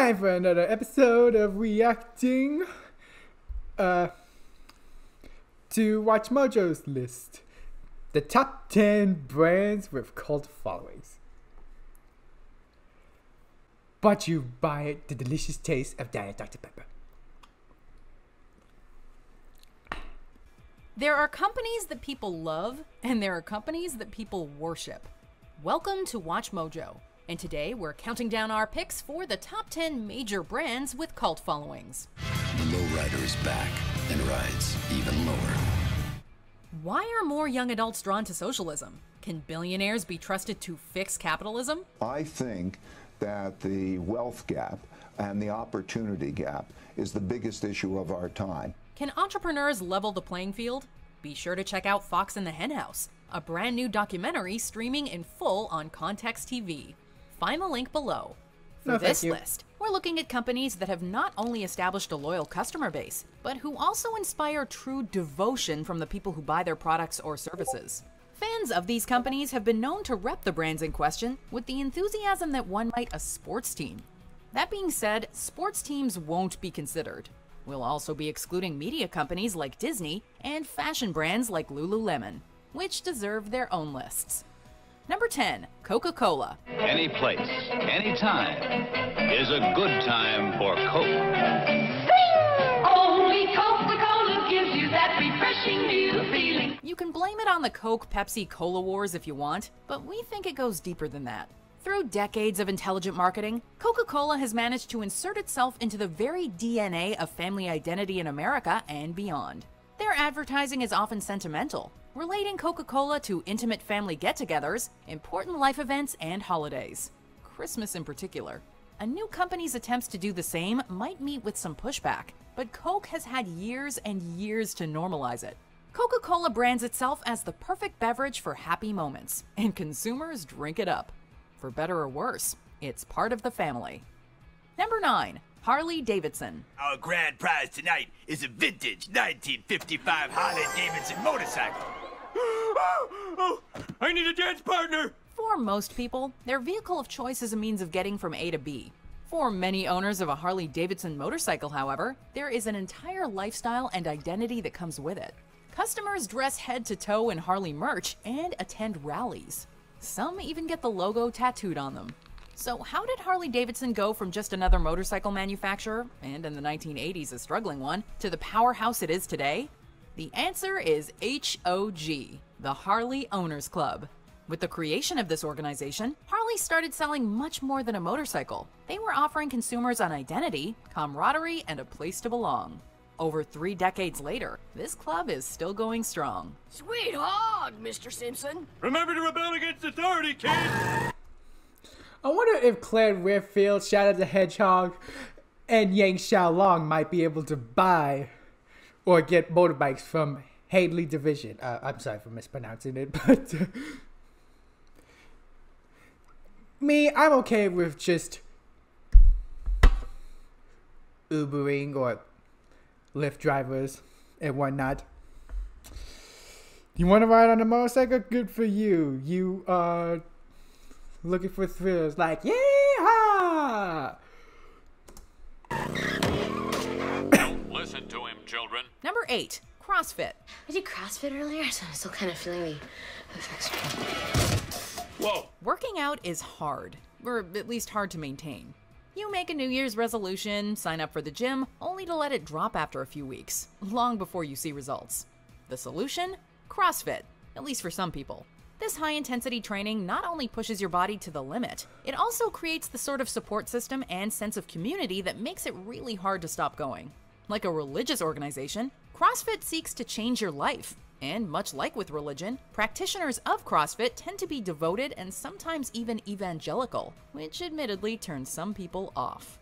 time for another episode of reacting to WatchMojo's list. The top 10 brands with cult followings. Brought to you by the delicious taste of Diet Dr. Pepper. There are companies that people love, and there are companies that people worship. Welcome to WatchMojo, and today we're counting down our picks for the top 10 major brands with cult followings. The lowrider is back and rides even lower. Why are more young adults drawn to socialism? Can billionaires be trusted to fix capitalism? I think that the wealth gap and the opportunity gap is the biggest issue of our time. Can entrepreneurs level the playing field? Be sure to check out Fox and the Henhouse, a brand new documentary streaming in full on Context TV. Find the link below. For this list, we're looking at companies that have not only established a loyal customer base, but who also inspire true devotion from the people who buy their products or services. Fans of these companies have been known to rep the brands in question with the enthusiasm that one might a sports team. That being said, sports teams won't be considered. We'll also be excluding media companies like Disney and fashion brands like Lululemon, which deserve their own lists. Number 10, Coca-Cola. Any place, any time is a good time for Coke. Only Coca-Cola gives you that refreshing new feeling. You can blame it on the Coke-Pepsi Cola wars if you want, but we think it goes deeper than that. Through decades of intelligent marketing, Coca-Cola has managed to insert itself into the very DNA of family identity in America and beyond. Their advertising is often sentimental, relating Coca-Cola to intimate family get-togethers, important life events, and holidays. Christmas in particular. A new company's attempts to do the same might meet with some pushback, but Coke has had years and years to normalize it. Coca-Cola brands itself as the perfect beverage for happy moments, and consumers drink it up. For better or worse, it's part of the family. Number 9, Harley-Davidson. Our grand prize tonight is a vintage 1955 Harley-Davidson motorcycle. Oh, I need a dance partner! For most people, their vehicle of choice is a means of getting from A to B. For many owners of a Harley-Davidson motorcycle, however, there is an entire lifestyle and identity that comes with it. Customers dress head to toe in Harley merch and attend rallies. Some even get the logo tattooed on them. So how did Harley-Davidson go from just another motorcycle manufacturer, and in the 1980s a struggling one, to the powerhouse it is today? The answer is HOG, the Harley Owners Club. With the creation of this organization, Harley started selling much more than a motorcycle. They were offering consumers an identity, camaraderie, and a place to belong. Over 3 decades later, this club is still going strong. Sweet hog, Mr. Simpson. Remember to rebel against authority, kid! I wonder if Claire Redfield, Shadow the Hedgehog, and Yang Xiaolong might be able to buy or get motorbikes from Haley Division. I'm sorry for mispronouncing it, but me, I'm okay with just Ubering or Lyft drivers and whatnot. You want to ride on a motorcycle? Good for you. You are looking for thrills like yeehaw! Don't listen to him, children. Number 8, CrossFit. I did CrossFit earlier, so I'm still kind of feeling the effects. Whoa! Working out is hard, or at least hard to maintain. You make a New Year's resolution, sign up for the gym, only to let it drop after a few weeks, long before you see results. The solution? CrossFit, at least for some people. This high-intensity training not only pushes your body to the limit, it also creates the sort of support system and sense of community that makes it really hard to stop going. Like a religious organization, CrossFit seeks to change your life. And much like with religion, practitioners of CrossFit tend to be devoted and sometimes even evangelical, which admittedly turns some people off.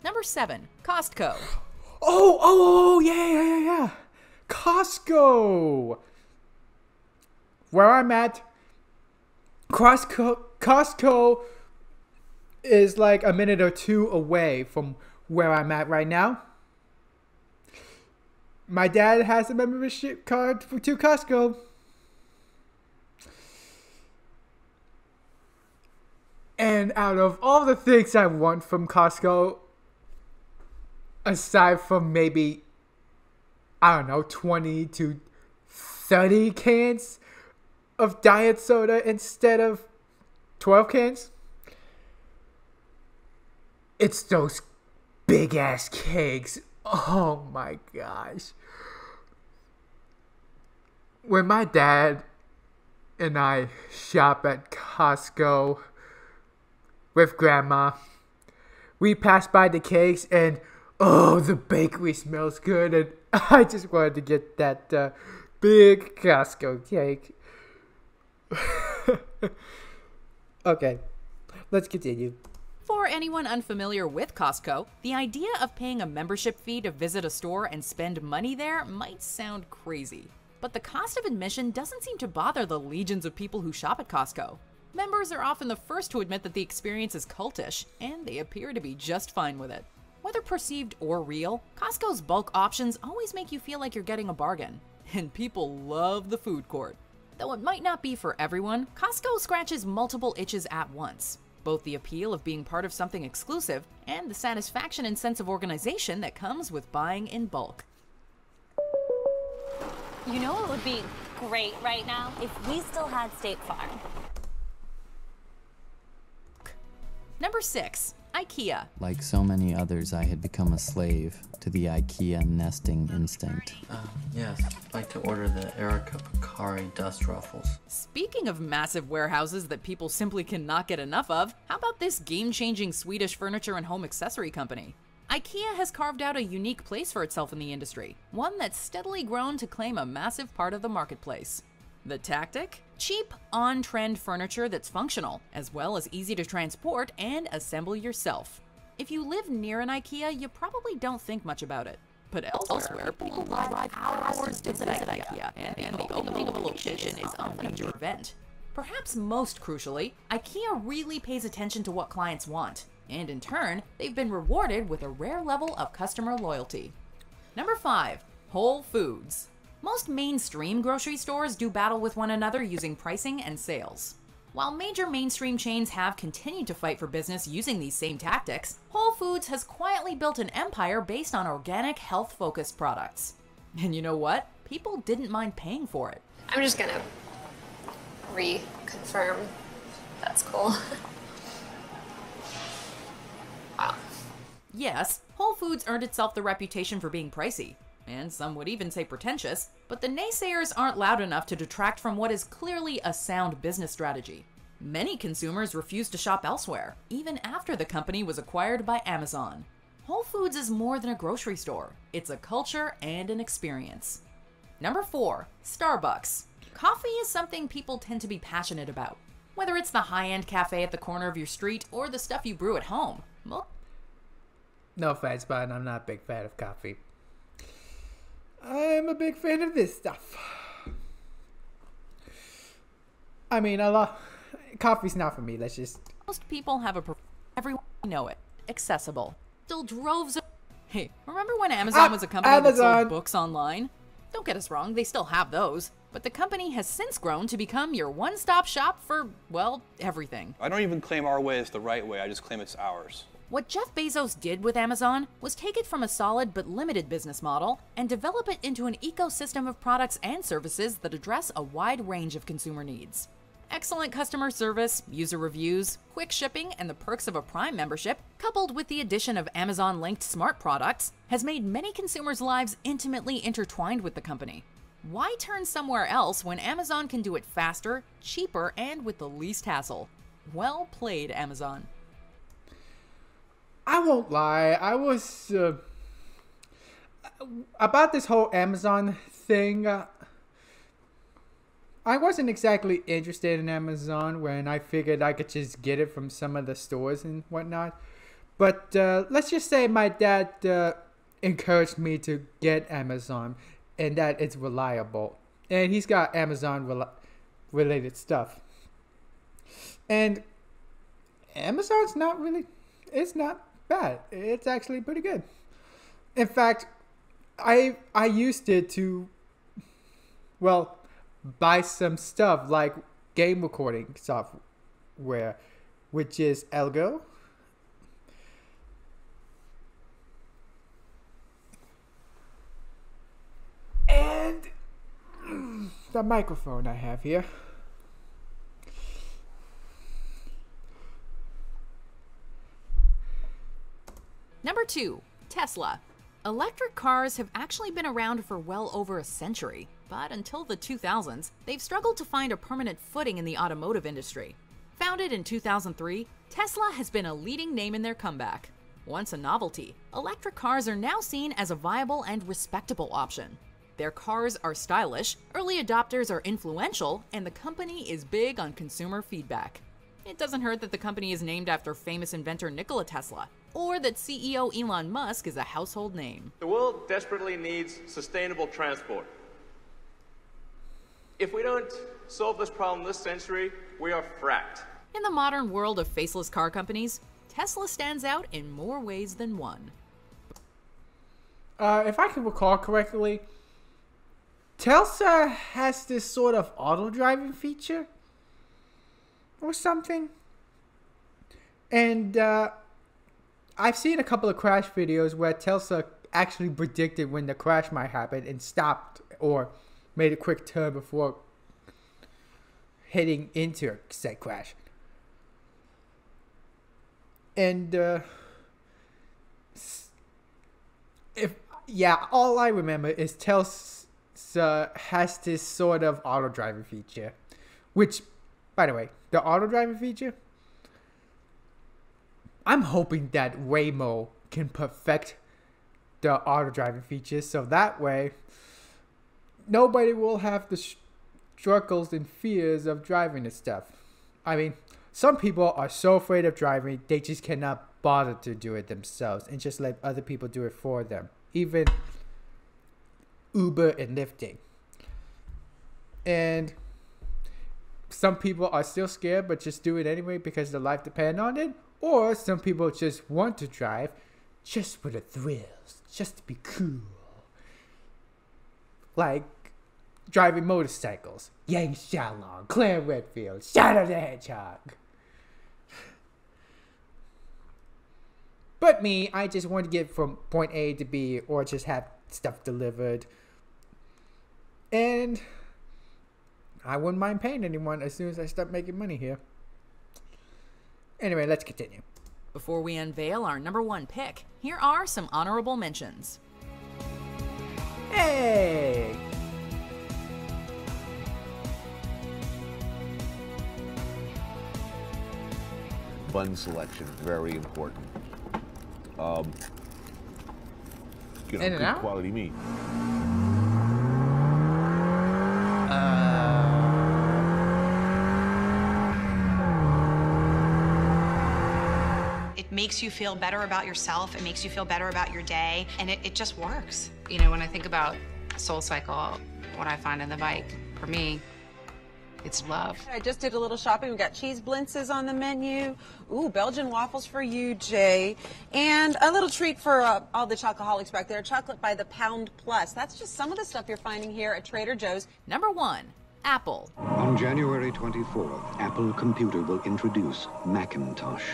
Number 7, Costco. Oh, yeah. Costco. Where I'm at, Costco is like a minute or two away from where I'm at right now. My dad has a membership card to Costco. And out of all the things I want from Costco, aside from maybe, I don't know, 20 to 30 cans of diet soda instead of 12 cans. It's those big ass kegs. Oh my gosh. When my dad and I shop at Costco with Grandma, we pass by the cakes and oh, the bakery smells good, and I just wanted to get that big Costco cake. Okay, let's continue. For anyone unfamiliar with Costco, the idea of paying a membership fee to visit a store and spend money there might sound crazy. But the cost of admission doesn't seem to bother the legions of people who shop at Costco. Members are often the first to admit that the experience is cultish, and they appear to be just fine with it. Whether perceived or real, Costco's bulk options always make you feel like you're getting a bargain. And people love the food court. Though it might not be for everyone, Costco scratches multiple itches at once. Both the appeal of being part of something exclusive and the satisfaction and sense of organization that comes with buying in bulk. You know what would be great right now? If we still had State Farm. Number 6. IKEA. Like so many others, I had become a slave to the IKEA nesting instinct. Yes, I'd like to order the Erica Picari dust ruffles. Speaking of massive warehouses that people simply cannot get enough of, how about this game-changing Swedish furniture and home accessory company? IKEA has carved out a unique place for itself in the industry, one that's steadily grown to claim a massive part of the marketplace. The tactic? Cheap, on-trend furniture that's functional, as well as easy to transport and assemble yourself. If you live near an IKEA, you probably don't think much about it. But elsewhere, people drive hours to visit IKEA, and the opening of a location is a major event. Perhaps most crucially, IKEA really pays attention to what clients want, and in turn, they've been rewarded with a rare level of customer loyalty. Number 5. Whole Foods. Most mainstream grocery stores do battle with one another using pricing and sales. While major mainstream chains have continued to fight for business using these same tactics, Whole Foods has quietly built an empire based on organic, health-focused products. And you know what? People didn't mind paying for it. I'm just gonna reconfirm. That's cool. Wow. Yes, Whole Foods earned itself the reputation for being pricey, and some would even say pretentious, but the naysayers aren't loud enough to detract from what is clearly a sound business strategy. Many consumers refuse to shop elsewhere, even after the company was acquired by Amazon. Whole Foods is more than a grocery store. It's a culture and an experience. Number 4. Starbucks. Coffee is something people tend to be passionate about. Whether it's the high-end cafe at the corner of your street or the stuff you brew at home. No offense, but I'm not a big fan of coffee. I'm a big fan of this stuff. I mean, coffee's not for me. Let's just... Most people have everyone know it. Accessible. Still droves of... Hey, remember when Amazon was a company that sold books online? Don't get us wrong, they still have those. But the company has since grown to become your one-stop shop for, well, everything. I don't even claim our way is the right way, I just claim it's ours. What Jeff Bezos did with Amazon was take it from a solid but limited business model and develop it into an ecosystem of products and services that address a wide range of consumer needs. Excellent customer service, user reviews, quick shipping, and the perks of a Prime membership, coupled with the addition of Amazon-linked smart products, has made many consumers' lives intimately intertwined with the company. Why turn somewhere else when Amazon can do it faster, cheaper, and with the least hassle? Well played, Amazon. I won't lie, I was... about this whole Amazon thing, I wasn't exactly interested in Amazon when I figured I could just get it from some of the stores and whatnot. But let's just say my dad encouraged me to get Amazon and that it's reliable. And he's got Amazon related stuff. And Amazon's not really... It's not bad. It's actually pretty good. In fact, I used it to, well, buy some stuff like game recording software, which is Elgo. the microphone I have here. Number 2, Tesla. Electric cars have actually been around for well over a century, but until the 2000s, they've struggled to find a permanent footing in the automotive industry. Founded in 2003, Tesla has been a leading name in their comeback. Once a novelty, electric cars are now seen as a viable and respectable option. Their cars are stylish, early adopters are influential, and the company is big on consumer feedback. It doesn't hurt that the company is named after famous inventor Nikola Tesla, or that CEO Elon Musk is a household name. The world desperately needs sustainable transport. If we don't solve this problem this century, we are fracked. In the modern world of faceless car companies, Tesla stands out in more ways than one. If I can recall correctly, Tesla has this sort of auto-driving feature or something. And I've seen a couple of crash videos where Tesla actually predicted when the crash might happen and stopped or made a quick turn before heading into a said crash. And all I remember is Tesla has this sort of auto driving feature, which, by the way, the auto driving feature, I'm hoping that Waymo can perfect the auto driving feature, so that way nobody will have the struggles and fears of driving and stuff. I mean, some people are so afraid of driving, they just cannot bother to do it themselves and just let other people do it for them. Even Uber and Lyfting. And some people are still scared but just do it anyway because their life depends on it. Or some people just want to drive just for the thrills, just to be cool. Like driving motorcycles. Yang Xiaolong, Claire Redfield, Shadow the Hedgehog. But me, I just want to get from point A to B or just have stuff delivered. And I wouldn't mind paying anyone as soon as I start making money here. Anyway, let's continue. Before we unveil our number 1 pick, here are some honorable mentions. Hey! Bun selection, very important. Good quality meat. It makes you feel better about yourself. It makes you feel better about your day, and it just works. You know, when I think about SoulCycle, what I find in the bike, for me, it's love. I just did a little shopping. We got cheese blintzes on the menu. Ooh, Belgian waffles for you, Jay. And a little treat for all the chocoholics back there. Chocolate by the pound plus. That's just some of the stuff you're finding here at Trader Joe's. Number 1, Apple. On January 24th, Apple Computer will introduce Macintosh.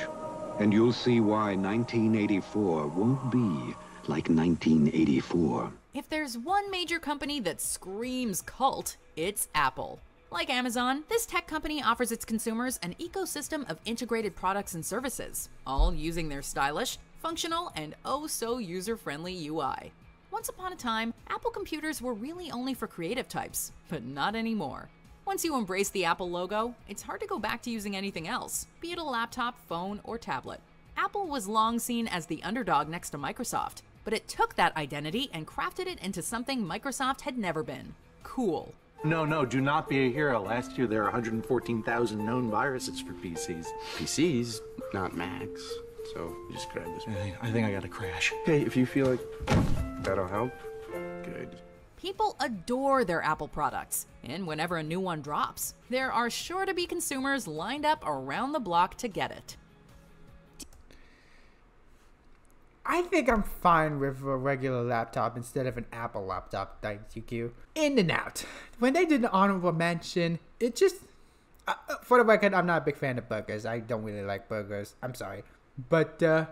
And you'll see why 1984 won't be like 1984. If there's one major company that screams cult, it's Apple. Like Amazon, this tech company offers its consumers an ecosystem of integrated products and services, all using their stylish, functional, and oh-so-user-friendly UI. Once upon a time, Apple computers were really only for creative types, but not anymore. Once you embrace the Apple logo, it's hard to go back to using anything else, be it a laptop, phone, or tablet. Apple was long seen as the underdog next to Microsoft, but it took that identity and crafted it into something Microsoft had never been: cool. No, do not be a hero. Last year there were 114,000 known viruses for PCs. PCs, not Macs. So just grab this. I think I got a crash. Okay, if you feel like that'll help, good. People adore their Apple products, and whenever a new one drops, there are sure to be consumers lined up around the block to get it. I think I'm fine with a regular laptop instead of an Apple laptop, thank you. In and out. When they did the honorable mention, it just... for the record, I'm not a big fan of burgers. I don't really like burgers. I'm sorry. But the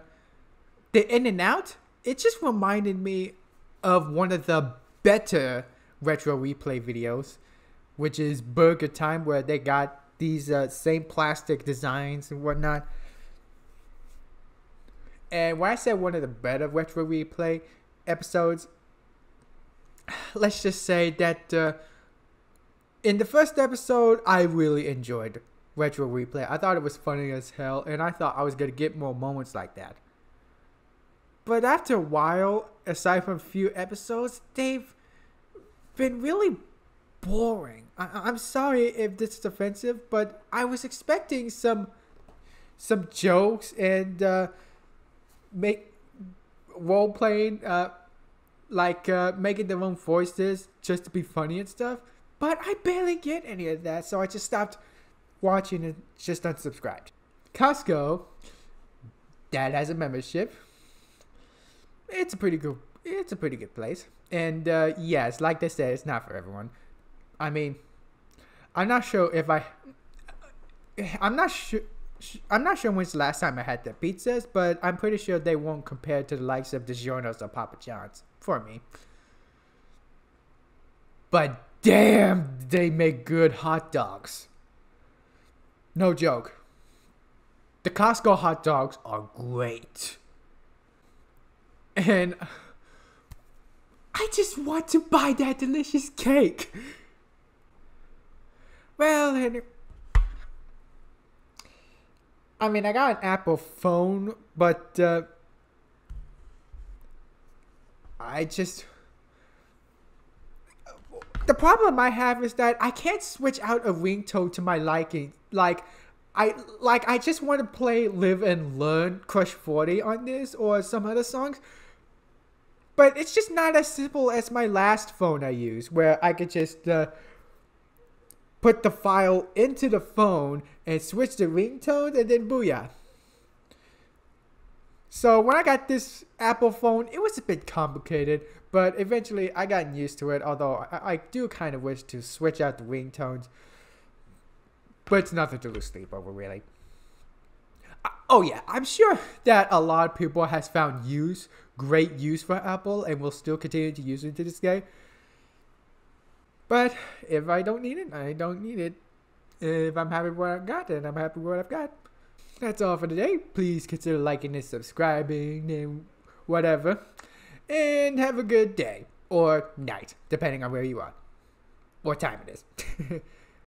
in and out, it just reminded me of one of the better retro replay videos. which is Burger Time, where they got these same plastic designs and whatnot. And when I said one of the better Retro Replay episodes, let's just say that in the first episode, I really enjoyed Retro Replay. I thought it was funny as hell, and I thought I was going to get more moments like that. But after a while, aside from a few episodes, they've been really boring. I'm sorry if this is offensive, but I was expecting some jokes and make role playing, making their own voices just to be funny and stuff. But I barely get any of that, so I just stopped watching and just unsubscribed. Costco, that has a membership. It's a pretty good place. And yes, like they said, it's not for everyone. I mean, I'm not sure when's the last time I had their pizzas, but I'm pretty sure they won't compare to the likes of DiGiorno's or Papa John's for me. But damn, they make good hot dogs. No joke. The Costco hot dogs are great. And I just want to buy that delicious cake. Well, I mean, I got an Apple phone, but the problem I have is that I can't switch out a ringtone to my liking. I just want to play Live and Learn Crush 40 on this or some other songs. But it's just not as simple as my last phone I used, where I could just put the file into the phone and switch the ringtone and then booyah. So when I got this Apple phone, it was a bit complicated, but eventually I got used to it, although I do kind of wish to switch out the ringtones. But it's nothing to lose sleep over, really. Oh yeah, I'm sure that a lot of people has found great use for Apple and will still continue to use it to this day. But if I don't need it, I don't need it. If I'm happy with what I've got, then I'm happy with what I've got. That's all for today. Please consider liking and subscribing and whatever. And have a good day. Or night, depending on where you are. What time it is.